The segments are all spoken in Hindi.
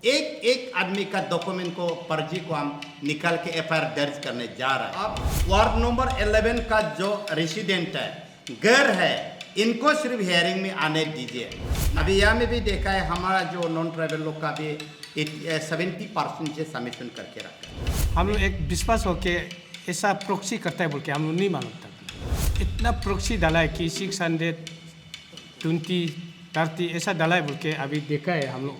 एक एक आदमी का डॉक्यूमेंट को पर्ची को हम निकाल के एफआईआर दर्ज करने जा रहे हैं। अब वार्ड नंबर 11 का जो रेसिडेंट है, घर है, इनको सिर्फ हियरिंग में आने दीजिए। अभी यहाँ में भी देखा है हमारा जो नॉन ट्राइबल लोग का भी 70% से सबमिशन करके रखा है। हम लोग एक विश्वास होके ऐसा प्रोक्सी करता है बोल के हम लोग नहीं मानता। इतना प्रोक्सी डाला है कि 620, 30 ऐसा डाला है बोल के अभी देखा है हम लोग।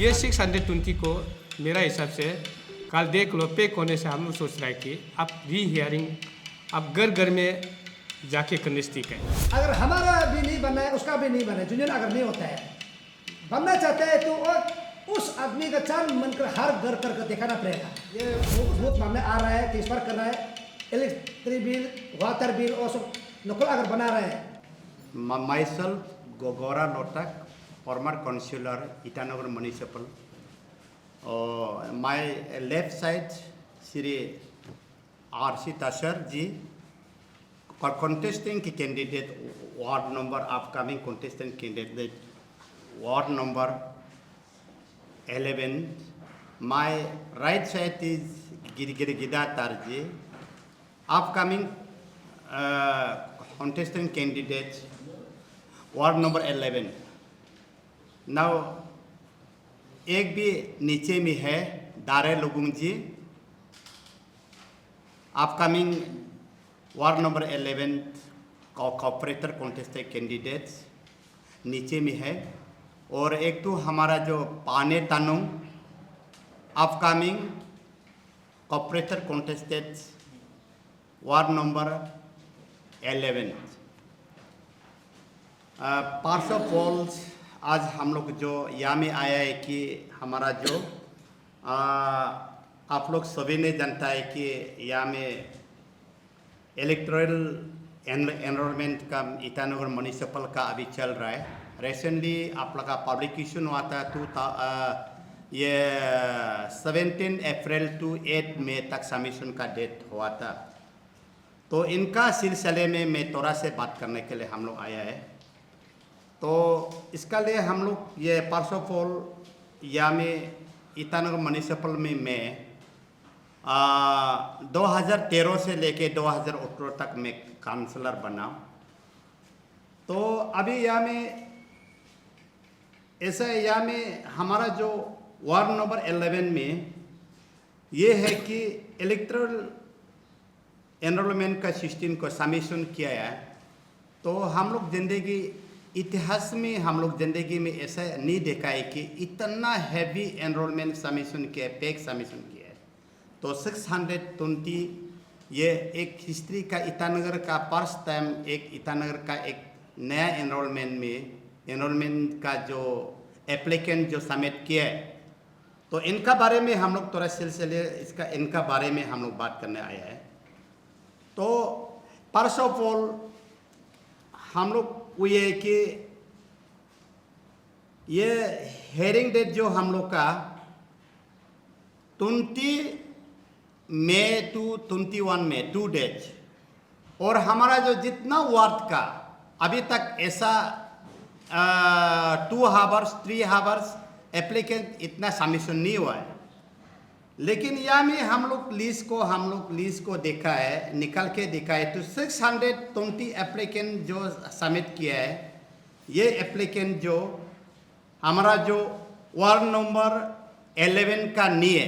ये 620 को मेरा हिसाब से कल देख लो पे होने से हम लोग सोच रहे हैं कि आप री हियरिंग आप घर घर में जाके करने ठीक है। अगर हमारा भी नहीं बनना है, उसका भी नहीं बनना है, यूनियन अगर नहीं होता है, बनना चाहता है तो उस आदमी का चांद बनकर हर घर कर दिखाना पड़ेगा। ये बहुत मामले आ रहा है कि इस पर कर रहा है, इलेक्ट्रिक बिल, वाटर बिल और सब नकल अगर बना रहे हैं। Myself, Gogora Notak, former councillor, Itanagar Municipal. My left side, Shri R.C. Tashar ji, contesting candidate, ward number, upcoming contestant candidate, ward number 11. My right side is Girgida Tarji, upcoming contestant candidate, ward number 11। Now एक भी नीचे में है Dare Lugung ji, upcoming ward number 11 corporator contested candidates नीचे में है, और एक तो हमारा जो Pane Tanung upcoming corporator contested ward number 11। पार्स ऑफ ऑल्स आज हम लोग जो यहाँ में आया है कि हमारा जो आप लोग सभी ने जानता है कि यहाँ में इलेक्टोरल एनरोलमेंट का ईटानगर म्यूनिसिपल का अभी चल रहा है। रिसेंटली आप लोग का पब्लिकेशन हुआ था ये 17 अप्रैल to 8 मई तक सबमिशन का डेट हुआ था। तो इनका सिलसिले में मैं थोड़ा से बात करने के लिए हम लोग आया है। तो इसका लिए हम लोग ये पार्स ऑफ ऑल या में ईटानगर म्यूनिसिपल में मैं 2013 से लेके 2018 तक मैं काउंसलर बना। तो अभी यहाँ में ऐसा है, यहाँ में हमारा जो वार्ड नंबर 11 में ये है कि इलेक्टोरल एनरोलमेंट का सिस्टम को सबमिशन किया है। तो हम लोग जिंदगी इतिहास में हम लोग ज़िंदगी में ऐसा नहीं देखा है कि इतना हैवी एनरोलमेंट सबमिशन किया है, पैक सबमिशन किया है। तो 620 ये एक हिस्ट्री का ईटानगर का फर्स्ट टाइम एक ईटानगर का एक नया एनरोलमेंट का जो एप्लीकेंट जो सबमिट किया है। तो इनका बारे में हम लोग थोड़ा सिलसिले इनका बारे में हम लोग बात करने आया है। तो फर्स्ट ऑफ ऑल हम लोग वो ये है कि ये हेयरिंग डेट जो हम लोग का 20 मई to 21 मई 2 डेज, और हमारा जो जितना वार्ड का अभी तक ऐसा 2 आवर्स 3 आवर्स एप्लीकेंट इतना सबमिशन नहीं हुआ है। लेकिन यहाँ में हम लोग लीज को देखा है, निकल के देखा है तो 620 एप्लीकेंट जो सबमिट किया है, ये एप्लीकेंट जो हमारा जो वार्ड नंबर 11 का नहीं है।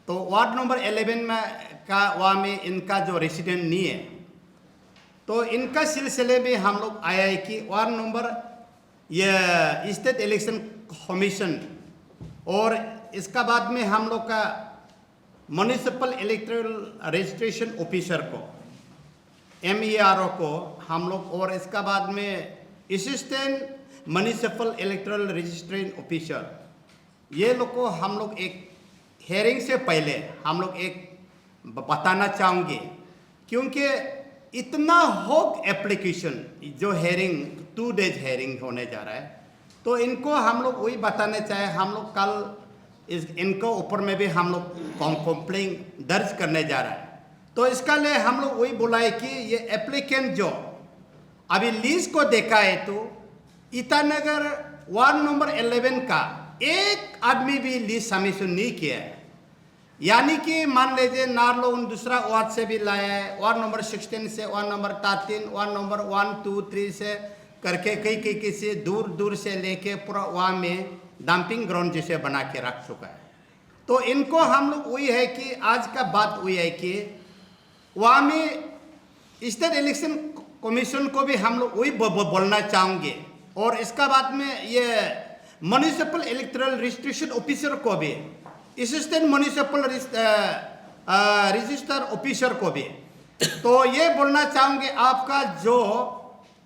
तो वार्ड नंबर 11 में का वहाँ में इनका जो रेसिडेंट नहीं है। तो इनका सिलसिले में हम लोग आया है कि वार्ड नंबर ये स्टेट इलेक्शन कमीशन और इसका बाद में हम लोग का म्यूनिसिपल इलेक्टोरल रजिस्ट्रेशन ऑफिसर को MERO को हम लोग, और इसका बाद में assistant municipal electoral registration officer, ये लोग को हम लोग एक हेयरिंग से पहले हम लोग एक बताना चाहूँगे, क्योंकि इतना होक एप्लीकेशन जो हेयरिंग 2 डेज हेयरिंग होने जा रहा है। तो इनको हम लोग वही बताना चाहे, हम लोग कल इनको ऊपर में भी हम लोग कंप्लेन दर्ज करने जा रहा है। तो इसका लिए हम लोग वही बोला है कि ये एप्लीकेंट जो अभी लीज को देखा है तो ईटानगर वार्ड नंबर 11 का एक आदमी भी लीज सबमिशन नहीं किया है। यानी कि मान लीजिए नारलोन दूसरा वार्ड से भी लाया है, वार्ड नंबर 16 से, वार्ड नंबर 13, वार्ड नंबर 1, 2, 3 से करके कई से दूर दूर से लेके पूरा वहाँ में डंपिंग ग्राउंड जैसे बना के रख चुका है। तो इनको हम लोग वही है कि आज का बात वही है कि वहाँ में स्टेट इलेक्शन कमीशन को भी हम लोग वही बोलना चाहेंगे, और इसका बाद में ये म्युनिसिपल इलेक्टोरल रजिस्ट्रेशन ऑफिसर को भी, असिस्टेंट म्युनिसिपल रजिस्टर ऑफिसर को भी, तो ये बोलना चाहूँगे आपका जो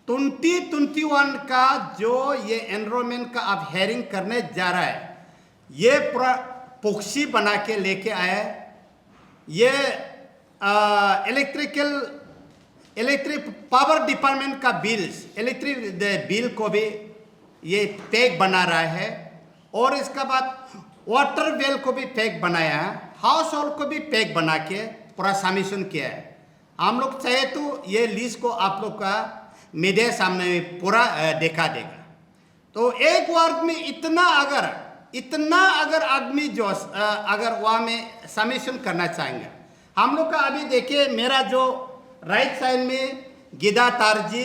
2021 का जो ये एनरोलमेंट का आप हेयरिंग करने जा रहा है, ये पूरा पॉक्सी बना के लेके आया है। ये इलेक्ट्रिक पावर डिपार्टमेंट का इलेक्ट्रिक बिल को भी ये पैक बना रहा है, और इसके बाद वाटर वेल को भी पैक बनाया है, हाउस होल्ड को भी पैक बना के पूरा सबमिशन किया है। हम लोग चाहे तो ये लिस्ट को आप लोग का मीडिया सामने में पूरा देखा देगा। तो एक वार्ड में इतना अगर आदमी जो अगर वहाँ में सबमिशन करना चाहेंगे, हम लोग का अभी देखिए मेरा जो राइट साइड में गिदा तारजी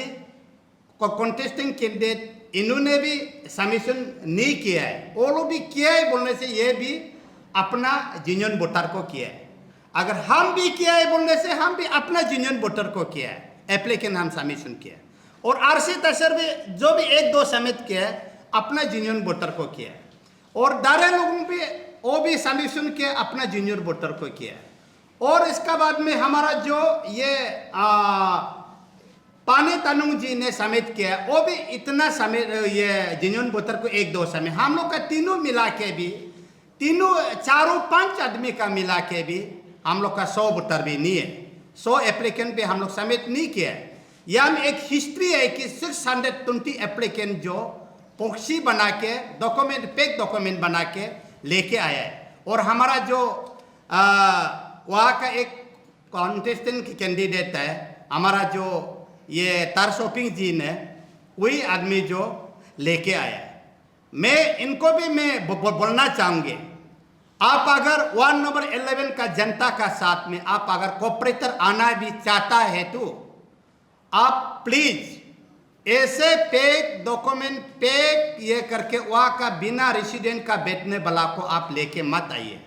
को कॉन्टेस्टिंग कैंडिडेट, इन्होंने भी सबमिशन नहीं किया है। वो लोग भी किया है बोलने से ये भी अपना जेन्युइन वोटर को किया है। अगर हम भी किया है बोलने से हम भी अपना जेन्युइन वोटर को किया है, एप्लीकेंट हम सबमिशन किया है। और आरसी तहसील भी जो भी 1-2 समित किया है अपना जेन्युइन वोटर को किया है, और दारे लोगों भी वो भी सबमिशन किया अपना जेन्युइन वोटर को किया है। और इसका बाद में हमारा जो ये पानी तानुंग जी ने समिट किया, वो भी इतना समिट ये जेन्युइन वोटर को 1-2 समिट, हम लोग का तीनों मिला के भी, तीनों 4-5 आदमी का मिला के भी हम लोग का 100 वोटर भी नहीं है, 100 एप्लीकेंट भी हम लोग सबमिट नहीं किया है। यह में एक हिस्ट्री है कि 620 एप्लीकेंट जो पॉक्सी बना के डॉक्यूमेंट, पैक डॉक्यूमेंट बना के लेके आया है। और हमारा जो वहाँ का एक कॉन्टेस्टेंट कैंडिडेट है, हमारा जो ये तारसोपिंग जी ने, वही आदमी जो लेके आया है। मैं इनको भी मैं बोलना चाहूँगी, आप अगर वार्ड नंबर 11 का जनता का साथ में आप अगर कोऑपरेटर आना भी चाहता है तो आप प्लीज ऐसे पैक डॉक्यूमेंट पैक ये करके वहाँ का बिना रेसिडेंट का बैठने वाला को आप लेके मत आइए।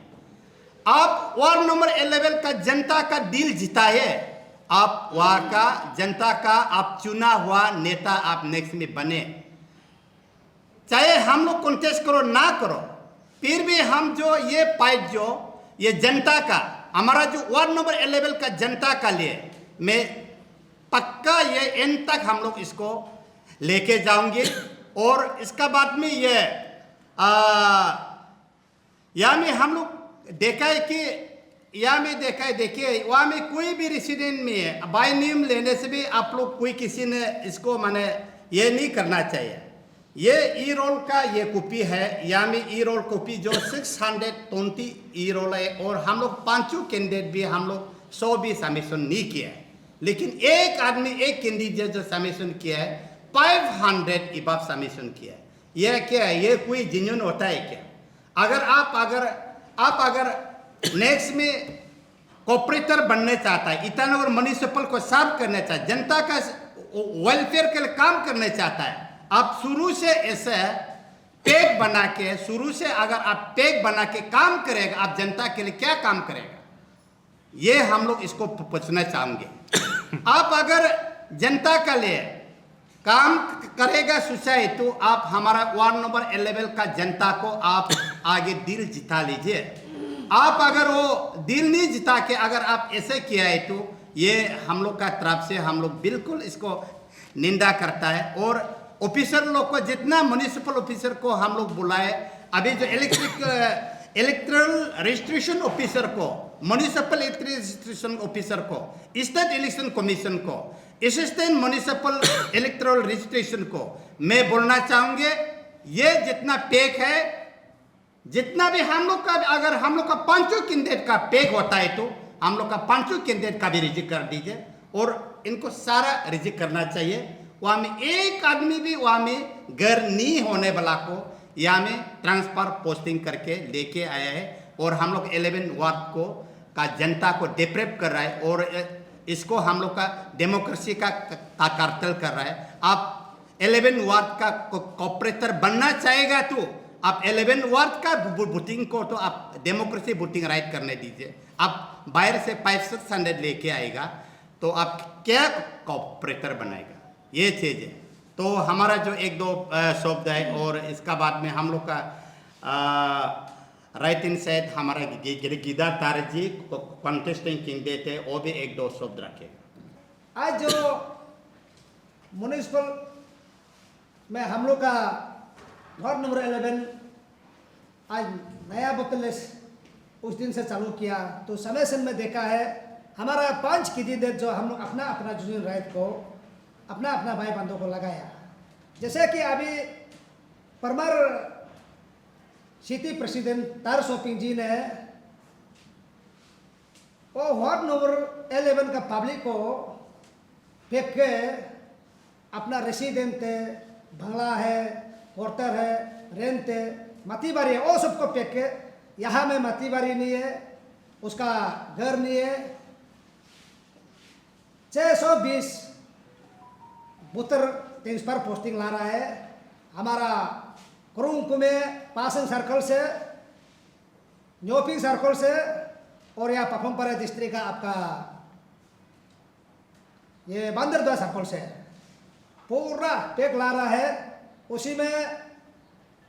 आप वार्ड नंबर 11 का जनता का दिल जीता है, आप वहाँ का जनता का आप चुना हुआ नेता आप नेक्स्ट में बने, चाहे हम लोग कॉन्टेस्ट करो ना करो, फिर भी हम जो ये फाइट जो ये जनता का, हमारा जो वार्ड नंबर 11 का जनता का लिए मैं पक्का ये एंड तक हम लोग इसको लेके जाऊंगे। और इसका बाद में ये यहाँ में हम लोग देखा है कि यहाँ में देखा है, देखिए वहाँ में कोई भी रेसिडेंट में है बाय नेम लेने से भी आप लोग कोई किसी ने इसको माने ये नहीं करना चाहिए। ये ई रोल का ये कॉपी है, यहाँ में ई रोल कॉपी जो 620 ई रोल है, और हम लोग 5 कैंडिडेट भी हम लोग 100 भी सबमिशन नहीं किया है, लेकिन एक आदमी एक कैंडिडेट जो सबमिशन किया है 500 इबाब सबमिशन किया है। यह क्या है, ये कोई जेन्युइन होता है क्या? अगर आप अगर नेक्स्ट में कॉपरेटर बनने चाहता है, ईटानगर म्युनिसिपल को सर्व करना चाहता है, जनता का वेलफेयर के लिए काम करना चाहता है, आप शुरू से ऐसे पैक बना के, शुरू से अगर आप पैक बना के काम करेगा, आप जनता के लिए क्या काम करेगा, ये हम लोग इसको पूछना चाहेंगे। आप अगर जनता का लिए काम करेगा सोसाइटी, तो आप हमारा वार्ड नंबर 11 का जनता को आप आगे दिल जिता लीजिए। आप अगर वो दिल नहीं जिता के अगर आप ऐसे किया है तो ये हम लोग का तरफ से हम लोग बिल्कुल इसको निंदा करता है। और ऑफिसर लोग को जितना म्युनिसिपल ऑफिसर को हम लोग बुलाए, अभी जो इलेक्ट्रल रजिस्ट्रेशन ऑफिसर को, म्युनिसिपल इलेक्ट्रिक रजिस्ट्रेशन ऑफिसर को, स्टेट इलेक्शन कमीशन को, असिस्टेंट म्युनिसिपल इलेक्ट्रल रजिस्ट्रेशन को मैं बोलना चाहूँगे, ये जितना पैक है, जितना भी हम लोग का, अगर हम लोग का 5 कैंडिडेट का पैक होता है तो हम लोग का 5 कैंडिडेट का भी रिजेक्ट कर दीजिए, और इनको सारा रिजेक्ट करना चाहिए। वहाँ में एक आदमी भी वहाँ में घर नहीं होने वाला को यहाँ में ट्रांसफर पोस्टिंग करके लेके आया है और हम लोग 11 वार्ड को का जनता को डिप्रेप कर रहा है और इसको हम लोग का डेमोक्रेसी का कार्टेल कर रहा है। आप 11 वार्ड का कॉपरेटर बनना चाहेगा तो आप 11 वार्ड का वोटिंग को तो आप डेमोक्रेसी वोटिंग राइट करने दीजिए। आप बाहर से 500-600 लेके आएगा तो आप क्या कॉपरेटर बनाएगा, ये चीज़ है। तो हमारा जो एक दो शब्द है और इसका बाद में हम लोग का राइट इन साइड हमारा गीदा तारजी कॉन्टेस्टिंग कैंडिडेट है, वो भी एक दो शब्द रखेगा। आज जो म्यूनिसिपल में हम लोग का वार्ड नंबर 11 आज नया बतलेस उस दिन से चालू किया, तो समय से में देखा है हमारा 5 कैंडिडेट जो हम लोग अपना अपना जूनियर राइट को अपना अपना भाई बंधु को लगाया। जैसे कि अभी परमार सिटी प्रेसिडेंट तार शॉपिंग जी ने वो वार्ड नंबर 11 का पब्लिक को फेंक के अपना रेसिडेंट है, बंगला है, क्वार्टर है, रेंट है, मतीबारी है, वो सबको फेंक के यहाँ में मतीबारी नहीं है, उसका घर नहीं है। 620 बूथर ट्रांसफर पोस्टिंग ला रहा है हमारा कुरुंग में पासन सर्कल से, न्योपिंग सर्कल से और या पफमपरा डिस्ट्रिक्ट का आपका ये बंदरदुआ सर्कल से पूरा पैक ला रहा है। उसी में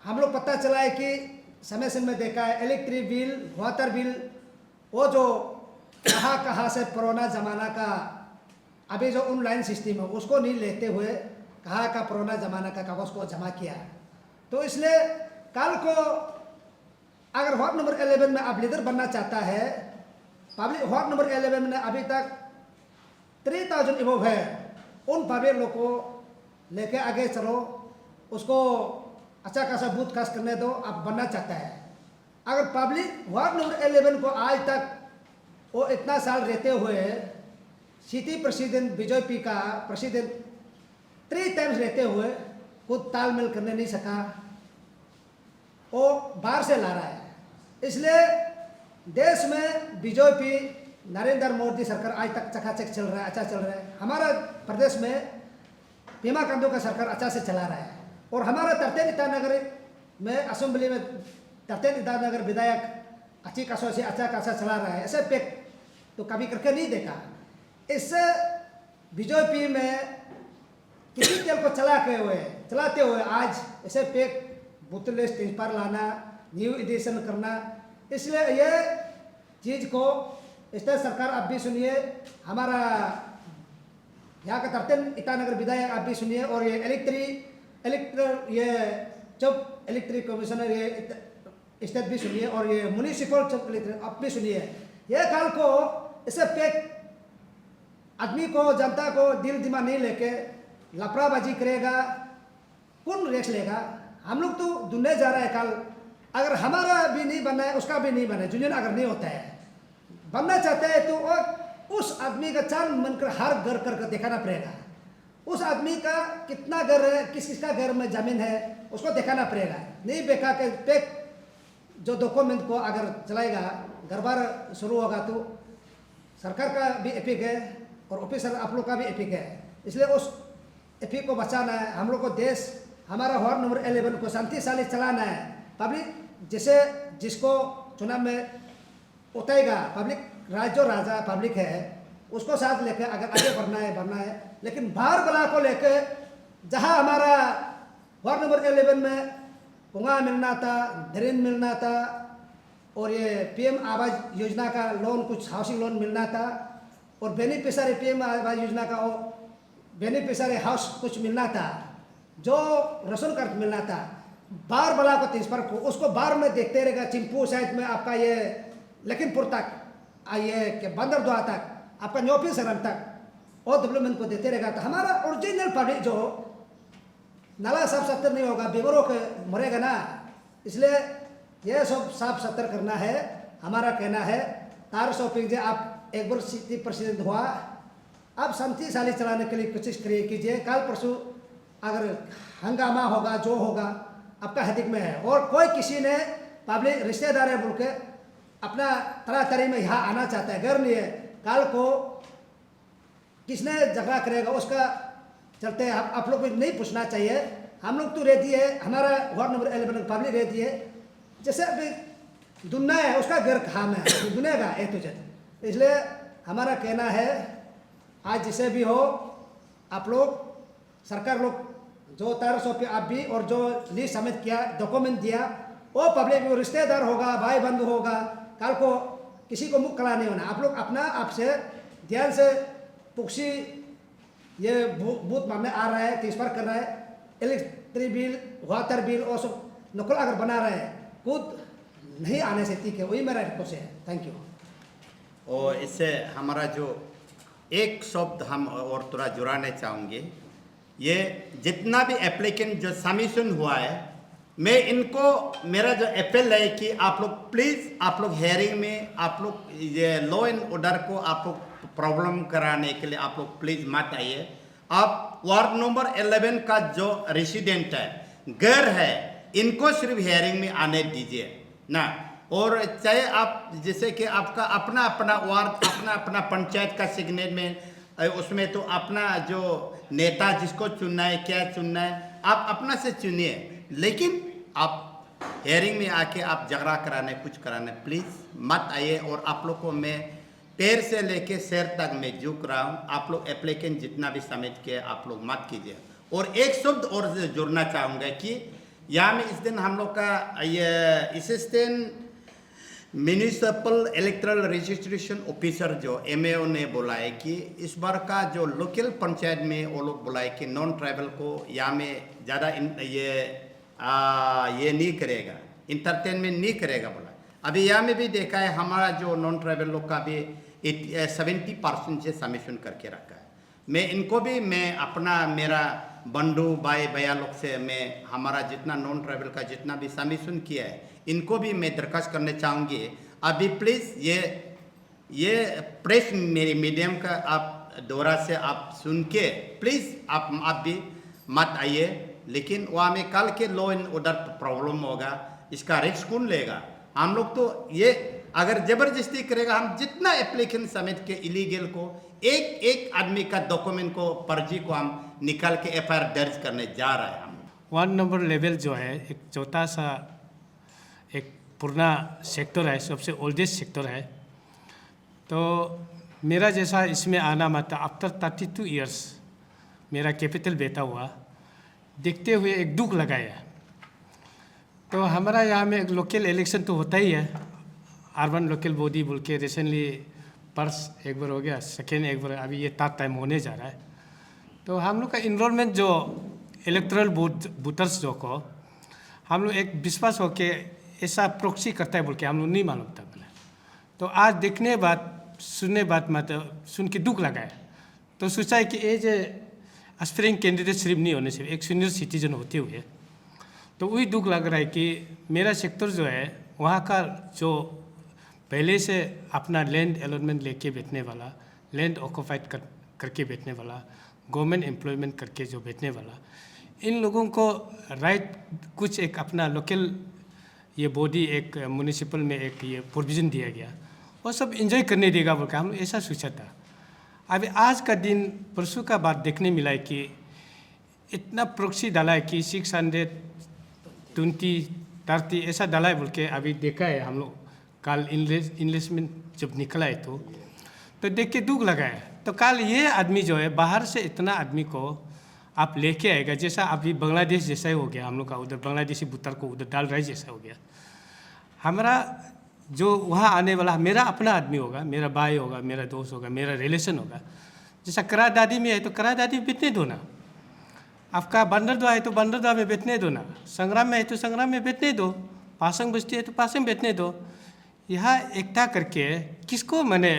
हम लोग पता चला है कि समय से में देखा है इलेक्ट्रिक बिल, वाटर बिल, वो जो कहाँ कहाँ से पुराना ज़माना का अभी जो ऑनलाइन सिस्टम है उसको नहीं लेते हुए कहाँ का पुराना ज़माना का कागज़ को जमा किया। तो इसलिए कल को अगर वार्ड नंबर 11 में आप लीडर बनना चाहता है, पब्लिक वार्ड नंबर 11 में अभी तक 3000 इवोव है, उन पब्लिक लोग को लेके आगे चलो, उसको अच्छा खासा बूथ कास्ट करने दो। आप बनना चाहता है, अगर पब्लिक वार्ड नंबर 11 को आज तक वो इतना साल रहते हुए सिटी प्रेसिडेंट बीजेपी का प्रेसिडेंट 3 टाइम्स रहते हुए खुद तालमेल करने नहीं सका, वो बाहर से ला रहा है। इसलिए देश में बीजेपी नरेंद्र मोदी सरकार आज तक चकाचक चल रहा है, अच्छा चल रहा है। हमारा प्रदेश में पेमा खांडू का सरकार अच्छा से चला रहा है और हमारा तरतेन ईटानगर में असेंबली में तरतेन ईटानगर विधायक अच्छी खासों से अच्छा खासा चला रहा है। ऐसे पैक तो कभी करके नहीं देखा। इससे बीजेपी में किसी तेल को चलाते हुए आज ऐसे पैक बुतलेस ट्रांसफर लाना, न्यू एडिशन करना, इसलिए ये चीज़ को स्टेट सरकार आप भी सुनिए, हमारा यहाँ का तरतेन ईटानगर विधायक आप भी सुनिए, और ये इलेक्ट्रिक कमिश्नर ये स्टेट भी सुनिए, और ये म्यूनिसिपल आप भी सुनिए। ये कल को इसे पैक आदमी को, जनता को दिल दिमाग नहीं लेके लापरवाही करेगा, कौन रिस्क लेगा? हम लोग तो दुनिया जा रहा है। कल अगर हमारा भी नहीं बनना है, उसका भी नहीं बनना है, यूनियन अगर नहीं होता है, बनना चाहता है तो उस आदमी का चांद मनकर हर घर कर दिखाना पड़ेगा। उस आदमी का कितना घर है, किस किसका घर में ज़मीन है, उसको दिखाना पड़ेगा। नहीं बेका के पैक जो डॉक्यूमेंट को अगर चलाएगा, गड़बड़ शुरू होगा तो सरकार का भी एपिक है और ऑफिसर आप लोग का भी एपिक है। इसलिए उस एपिक को बचाना है। हम लोग को देश, हमारा वार्ड नंबर 11 को शांतिशाली चलाना है। पब्लिक जैसे जिसको चुनाव में उतारेगा, पब्लिक राजो राजा पब्लिक है, उसको साथ लेकर अगर आगे बढ़ना है। लेकिन बाहर बला को लेकर जहाँ हमारा वार्ड नंबर 11 में कुआं मिलना था, ड्रेन मिलना था, और ये PM आवास योजना का लोन, कुछ हाउसिंग लोन मिलना था, और बेनिफिशियरी PM आवास योजना का वो बेनिफिशियरी हाउस कुछ मिलना था, जो राशन कार्ड मिलना था, बार बला को 30 को उसको बार में देखते रहेगा। चिंपू साइड में आपका ये लखीमपुर तक, ये के बंदरदुआ तक, आपका न्योपिंग सरन तक और डेवलपमेंट को देते रहेगा। तो हमारा ओरिजिनल पब्लिक जो नाला साफ सत्तर नहीं होगा, बेगरों के मरेगा ना। इसलिए यह सब साफ सत्तर करना है। हमारा कहना है तार शॉपिंग जो आप एक बार सिटी प्रेसिडेंट हुआ, आप शांतिशाली चलाने के लिए कोशिश कीजिए। कल परसों अगर हंगामा होगा, जो होगा, आपका हदीक में है, और कोई किसी ने पब्लिक रिश्तेदार है बोल के अपना तरह तरी में यहाँ आना चाहता है, घर नहीं है, कल को किसने झगड़ा करेगा उसका चलते आप लोग को नहीं पूछना चाहिए। हम लोग तो रहती है, हमारा वार्ड नंबर 11 पब्लिक रहती है, जैसे अभी दुनिया है उसका घर कहाँ में है, दुनिया का ए तो जैसे। इसलिए हमारा कहना है आज जिसे भी हो आप लोग, सरकार लोग जो 1300 पे आप भी और जो लीज सबमिट किया, डॉक्यूमेंट दिया, वो पब्लिक रिश्तेदार होगा, भाई बंधु होगा, कल को किसी को मुख कला नहीं होना। आप लोग अपना आपसे ध्यान से पुक्सी ये बूथ मामले आ रहा है, ट्रांसफर कर रहा है, इलेक्ट्रिक बिल, वाटर बिल और सब नकल अगर बना रहे हैं, खुद नहीं आने से ठीक है, वही मेरा रिक्वेस्ट है। Thank you. और इससे हमारा जो एक शब्द हम और थोड़ा जुड़ाने चाहूँगे, ये जितना भी एप्लीकेंट जो सबमिशन हुआ है, मैं इनको मेरा जो अपील है कि आप लोग प्लीज़ आप लोग हेयरिंग में आप लोग ये लॉ एंड ऑर्डर को आप लोग प्रॉब्लम कराने के लिए आप लोग प्लीज़ मत आइए। आप वार्ड नंबर 11 का जो रेसिडेंट है, घर है, इनको सिर्फ हेयरिंग में आने दीजिए ना। और चाहे आप जैसे कि आपका अपना अपना वार्ड, अपना अपना पंचायत का सिग्नेचर में, उसमें तो अपना जो नेता जिसको चुनना है, क्या चुनना है, आप अपना से चुनिए, लेकिन आप हेयरिंग में आके आप झगड़ा कराने, कुछ कराने प्लीज़ मत आइए। और आप लोग को मैं पैर से लेके सर तक मैं झुक रहा हूँ, आप लोग एप्लीकेंट जितना भी सबमिट किया आप लोग मत कीजिए। और एक शब्द और जोड़ना चाहूँगा कि यहाँ में इस दिन हम लोग का ये assistant municipal electoral registration officer जो MAO ने बोला है कि इस बार का जो लोकल पंचायत में वो लोग बोला है कि नॉन ट्राइबल को यहाँ में ज़्यादा ये नहीं करेगा, इंटरटेनमेंट नहीं करेगा बोला। अभी यहाँ में भी देखा है हमारा जो नॉन ट्राइबल लोग का भी 70% से सबमिशन करके रखा है। मैं इनको भी मैं अपना मेरा बंधु भाई भैया लोग से मैं हमारा जितना नॉन ट्राइबल का जितना भी सबमिशन किया है, इनको भी मैं दरख्वास्त करने चाहूँगी। अभी प्लीज़ ये प्रेस मेरे मीडियम का आप दौरा से आप सुन के प्लीज़ आप भी मत आइए, लेकिन वहाँ में कल के लॉ एंड ऑर्डर प्रॉब्लम होगा, इसका रिस्क कौन लेगा? हम लोग तो ये अगर ज़बरदस्ती करेगा, हम जितना एप्लीकेंट समेत के इलीगल को एक एक आदमी का डॉक्यूमेंट को पर्ची को हम निकाल के FIR दर्ज करने जा रहे हैं। हम वार्ड नंबर लेवल जो है एक छोटा सा एक पुराना सेक्टर है, सबसे ओल्डेस्ट सेक्टर है। तो मेरा जैसा इसमें आना मतलब आफ्टर 32 इयर्स मेरा कैपिटल बेटा हुआ, देखते हुए एक दुख लगाया। तो हमारा यहाँ में एक लोकल इलेक्शन तो होता ही है, अर्बन लोकल बॉडी बोल के रिसेंटली पर्स एक बार हो गया, सेकेंड एक बार, अभी ये 3rd टाइम होने जा रहा है। तो हम लोग का इनरोलमेंट जो इलेक्ट्रल वोटर्स जो को हम लोग एक विश्वास हो के ऐसा प्रोक्सी करता है बोल के हम लोग नहीं मालूम था बोले। तो आज देखने बाद सुनने बाद मतलब सुन के दुख लगा है। तो सोचा है कि एज एस्पिरिंग कैंडिडेट सिर्फ नहीं होने से एक सीनियर सिटीजन होते हुए तो वही दुख लग रहा है कि मेरा सेक्टर जो है वहाँ का जो पहले से अपना लैंड अलॉटमेंट लेके बैठने वाला, लैंड ऑक्यूपाइड करके बैठने वाला, गवर्नमेंट एम्प्लॉयमेंट करके जो बैठने वाला, इन लोगों को राइट कुछ एक अपना लोकल ये बॉडी एक म्यूनिसिपल में एक ये प्रोविज़न दिया गया, वो सब एंजॉय करने देगा बोल के हम लोग ऐसा सोचा था। अभी आज का दिन परसों का बात देखने मिला है कि इतना प्रोक्सी डाला है कि 620, 30 ऐसा डाला है बोल के अभी देखा है हम लोग। कल इन्वेस्टमेंट जब निकला है तो देख के दुख लगा है। तो कल ये आदमी जो है बाहर से इतना आदमी को आप लेके आएगा, जैसा अभी बांग्लादेश जैसा ही हो गया हम लोग का, उधर बांग्लादेशी बुतर को उधर डाल रहा है जैसा हो गया। हमारा जो वहाँ आने वाला मेरा अपना आदमी होगा, मेरा भाई होगा, मेरा दोस्त होगा, मेरा रिलेशन होगा। जैसा करा दादी में है तो करा दादी बेचने दो ना, आपका बंदरदुआ है तो बंदरदुआ में बेचने दो ना, संग्राम में है तो संग्राम में बेचने दो, पासंग बस्ती है तो पासंग बेचने दो। यहाँ एकता करके किसको मैंने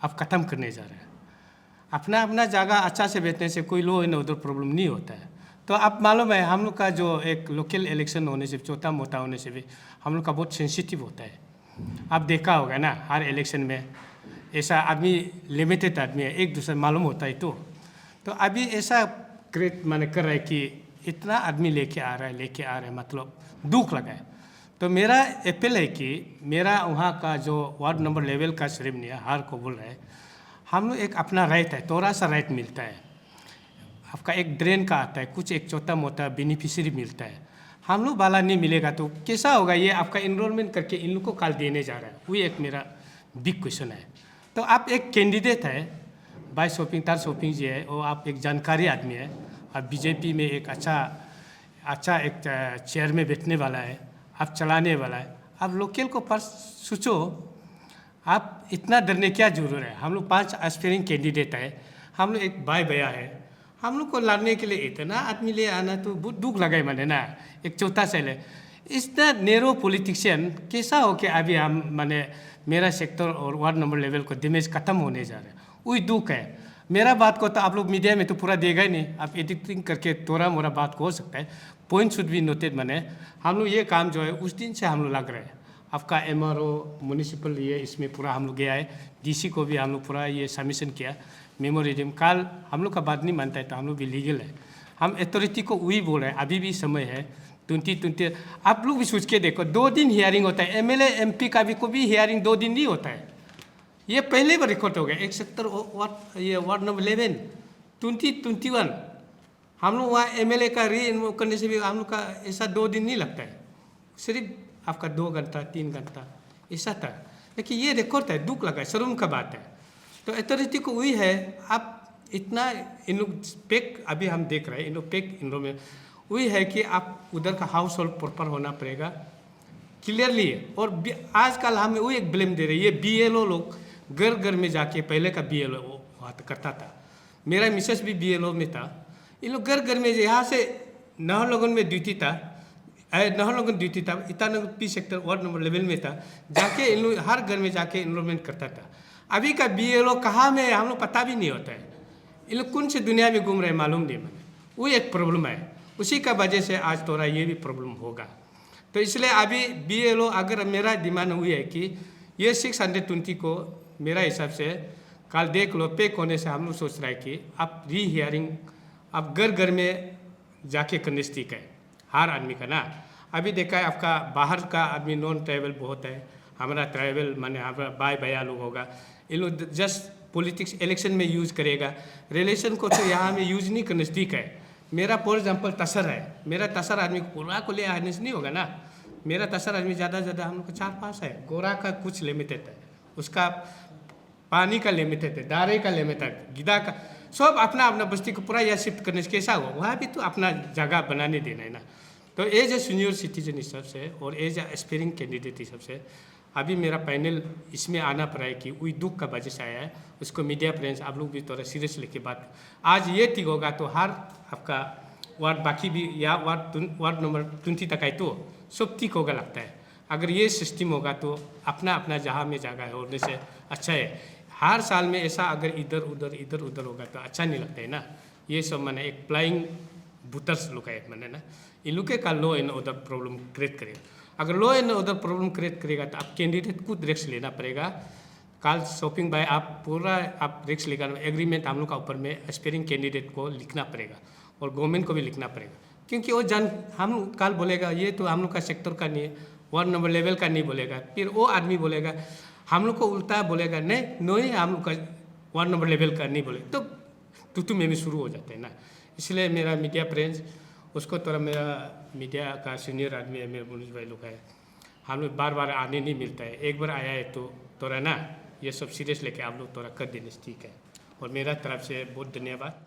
आप ख़त्म करने जा रहे हैं? अपना अपना जगह अच्छा से बेचने से कोई लो इधर प्रॉब्लम नहीं होता है। तो आप मालूम है हम लोग का जो एक लोकल इलेक्शन होने से, छोटा मोटा होने से भी हम लोग का बहुत सेंसिटिव होता है। आप देखा होगा ना, हर इलेक्शन में ऐसा आदमी लिमिटेड आदमी है, एक दूसरे मालूम होता है। तो अभी ऐसा क्रिएट मैंने कर रहा है कि इतना आदमी लेके आ रहा है, मतलब दुख लगा है। तो मेरा अपील है कि मेरा वहाँ का जो वार्ड नंबर लेवल का सेरेमनी है, हार को बोल रहा है, हम लोग एक अपना राइट है, थोड़ा सा राइट मिलता है। आपका एक ड्रेन का आता है, कुछ एक छोटा मोटा बेनिफिशियरी मिलता है, हम लोग वाला नहीं मिलेगा तो कैसा होगा? ये आपका इनरोलमेंट करके इन लोग को काल देने जा रहा है, वही एक मेरा बिग क्वेश्चन है। तो आप एक कैंडिडेट है, भाई तार शॉपिंग जी है, वो आप एक जानकारी आदमी है, आप बीजेपी में एक अच्छा एक चेयर में बैठने वाला है, आप चलाने वाला है, आप लोकल को पर सोचो, आप इतना डरने क्या जरूरत है? हम लोग 5 एस्पायरिंग कैंडिडेट है, हम लोग एक भाई भैया है, हम लोग को लड़ने के लिए इतना आदमी ले आना तो बहुत दुख लगा है मैंने ना। एक चौथा सेल है, इतना नेरो पॉलिटिशियन कैसा हो कि अभी हम माने मेरा सेक्टर और वार्ड नंबर लेवल को डैमेज खत्म होने जा रहा है, वही दुख है। मेरा बात को तो आप लोग मीडिया में तो पूरा देगा ही नहीं, आप एडिटिंग करके थोड़ा मोरा बात को हो सकता है, पॉइंट शुड भी नोटेड। मैंने हम लोग ये काम जो है उस दिन से हम लोग लग रहे हैं, आपका MRO म्यूनिसिपल ये इसमें पूरा हम लोग गया है, DC को भी हम लोग पूरा ये सबमिशन किया, मेमोरेंडम। काल हम लोग का बात नहीं मानता है तो हम लोग भी लीगल है, हम अथॉरिटी को वही बोल रहे हैं, अभी भी समय है 2020। आप लोग भी सोच के देखो, 2 दिन हियरिंग होता है, MLA MP का भी कोई हियरिंग 2 दिन नहीं होता है, ये पहले बार रिकॉर्ड हो गया। एक सेक्टर वार्ड नंबर 11 2021 हम लोग वहाँ MLA का री इन्वोव करने से भी हम लोग का ऐसा 2 दिन नहीं लगता है, सिर्फ आपका 2 घंटा 3 घंटा ऐसा था। लेकिन ये रिकॉर्ड है, दुख लगा है, शर्म का बात है। तो अथॉरिटी को वही है, आप इतना इन लोग पैक अभी हम देख रहे हैं, इन लोग पैक इन लोग में वही है कि आप उधर का हाउस होल्ड प्रॉपर होना पड़ेगा क्लियरली। और आजकल हमें वही एक ब्लेम दे रहे हैं, ये BLO लोग घर घर में जाके, पहले का BLO वो करता था, मेरा मिसेस भी BLO में था, इन लोग घर घर में यहाँ से नाहरलगुन में ड्यूटी था, नाहरलगुन ड्यूटी था, Itanagar P sector ward number level में था, जाके इन लोग हर घर में जाके इनरोलमेंट करता था। अभी का BLO कहाँ में हम लोग पता भी नहीं होता है, इन लोग कौन सी दुनिया में घूम रहे हैं मालूम नहीं मैंने, वो एक प्रॉब्लम है, उसी का वजह से आज थोड़ा ये भी प्रॉब्लम होगा। तो इसलिए अभी BLO अगर मेरा डिमांड हुई है कि ये 620 को मेरा हिसाब से कल देख लो, पे होने से हम लोग सोच रहे हैं कि आप री हियरिंग आप घर घर में जाके करने से ठीक है हर आदमी का ना। अभी देखा है आपका बाहर का आदमी नॉन ट्राइबल बहुत है, हमारा ट्राइबल माने हमारा भाई भैया लोग होगा, ये लोग जस्ट पॉलिटिक्स इलेक्शन में यूज़ करेगा, रिलेशन को तो यहाँ में यूज़ नहीं करने से ठीक है। मेरा फॉर एग्जाम्पल तसर है, मेरा तसर आदमी को पूरा को ले आने से नहीं होगा ना, मेरा तसर आदमी ज़्यादा से ज़्यादा हम लोग को 4-5 है, गोरा का कुछ लिमिटेड है, उसका पानी का लिमिटेड है, दारे का लिमिटेड, गिदा का, सब अपना अपना बस्ती को पूरा यहाँ शिफ्ट करने से कैसा हुआ, वहाँ भी तो अपना जगह बनाने देना है ना। तो एज ए सीनियर सिटीजन हिसाब से और एज ए एस्पायरिंग कैंडिडेट हिसाब से अभी मेरा पैनल इसमें आना पड़ा है कि वही दुख का वजह से आया है, उसको मीडिया फ्रेंड्स आप लोग भी थोड़ा सीरियस लेके बात, आज ये ठीक होगा तो हर आपका वार्ड बाकी भी या वार्ड नंबर 20 तक आए तो सब ठीक होगा लगता है। अगर ये सिस्टम होगा तो अपना अपना जहाँ में जगह होने से अच्छा है। हर साल में ऐसा अगर इधर उधर होगा तो अच्छा नहीं लगता है ना। ये सब मैंने एक फ्लाइंग बुटर्स लोग है मैंने ना, इन लोग का law and order problem create करेगा। अगर law and order problem create करेगा तो आप कैंडिडेट खुद रिस्क लेना पड़ेगा। कल शॉपिंग बाय आप पूरा आप रिस्क लेकर एग्रीमेंट हम लोग का ऊपर में एस्पायरिंग कैंडिडेट को लिखना पड़ेगा और गवर्नमेंट को भी लिखना पड़ेगा, क्योंकि वो हम कल बोलेगा ये तो हम लोग का सेक्टर का नहीं है, वार्ड नंबर लेवल का नहीं बोलेगा, फिर वो आदमी बोलेगा हम लोग को उल्टा बोलेगा नहीं हम लोग का वार्ड नंबर लेवल का नहीं बोले, तो तू में भी शुरू हो जाता है ना। इसलिए मेरा मीडिया फ्रेंड्स उसको थोड़ा मेरा मीडिया का सीनियर आदमी है, मेरे मुनीष भाई लोग है, हम लोग बार बार आने नहीं मिलता है, एक बार आया है तो थोड़ा ना ये सब सीरियस लेके आप लोग थोड़ा कर देने से ठीक है। और मेरा तरफ से बहुत धन्यवाद।